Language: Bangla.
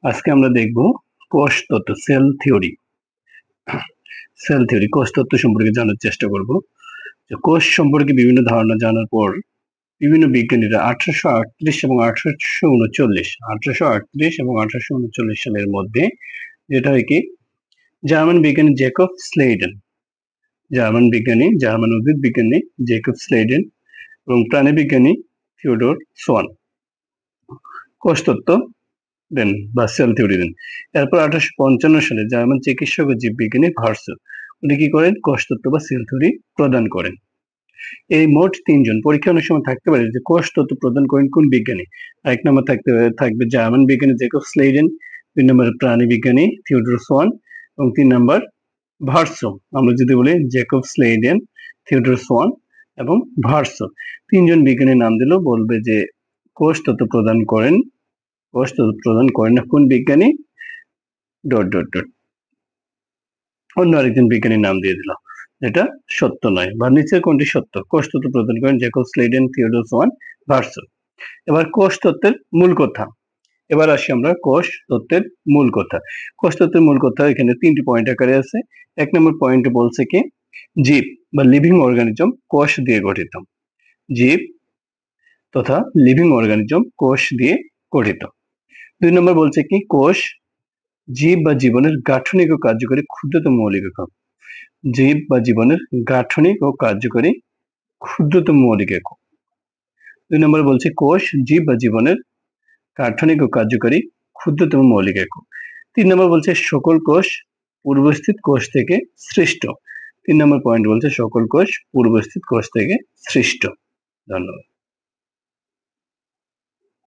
আজকে আমরা দেখব কোষ তত্ত্ব, সেল থিওরি। কোষ তত্ত্ব সম্পর্কে জানার চেষ্টা করব। কোষ সম্পর্কে বিভিন্ন ধারণা জানার পর বিভিন্ন বিজ্ঞানীরা 1838 এবং 1839 সালের মধ্যে, যেটা হয় কি, জার্মান বিজ্ঞানী জার্মান উদ্ভিদ বিজ্ঞানী জেকব স্লেডেন এবং প্রাণীবিজ্ঞানী থিওডর সোয়ান কোষ তত্ত্ব দেন বা সেল থিওরি দেন। এরপর 1855 সালে জার্মান চিকিৎসক ও জীববিজ্ঞানী ভার্সো উনি কি করেন, কোষ তত্ত্ব বা সেল থিওরি প্রদান করেন। এই মোট তিনজন। পরীক্ষা অনেক সময় থাকতে পারে যে কোষ তত্ত্ব প্রদান করেন কোন বিজ্ঞানী। এক নম্বর থাকবে জার্মান বিজ্ঞানী জেকব স্লেডেন, 2 নম্বর প্রাণী বিজ্ঞানী থিওডর সোয়ান এবং 3 নম্বর ভার্সো। আমরা যদি বলি জেকব স্লেডেন, থিওডর সোয়ান এবং ভার্সো, তিনজন বিজ্ঞানীর নাম দিলেও বলবে যে কোষ তত্ত্ব প্রদান করেন না কোন বিজ্ঞানী অন্য আরেকজন বিজ্ঞানীর নাম দিয়ে দিল, এটা সত্য নয় বা নিচের কোনটি সত্য। কোষ তত্ত্ব প্রদান করেন জেকব স্লেডেন, থিওডর সোয়ান, ভার্সো। এবার কোষ তত্ত্বের মূল কথা। এবার আসি আমরা কোষ তত্ত্বের মূল কথা। কোষ তত্ত্বের মূল কথা এখানে 3টি পয়েন্ট আকারে আছে। 1 নম্বর পয়েন্টে বলছে কি, জীব বা লিভিং অর্গানিজম কোষ দিয়ে গঠিত। জীব তথা লিভিং অর্গানিজম কোষ দিয়ে গঠিত। 2 নম্বর বলছে কি, কোষ জীব বা জীবনের গাঠনিক ও কার্যকরী ক্ষুদ্রতম মৌলিক একক। জীব বা জীবনের গাঠনিক ও কার্যকরী ক্ষুদ্রতম মৌলিক একক। 2 নম্বর বলছে কোষ জীব বা জীবনের গাঠনিক ও কার্যকরী ক্ষুদ্রতম মৌলিক একক। 3 নম্বর বলছে সকল কোষ পূর্বস্থিত কোষ থেকে সৃষ্ট। 3 নম্বর পয়েন্ট বলছে সকল কোষ পূর্বস্থিত কোষ থেকে সৃষ্ট। ধন্যবাদ।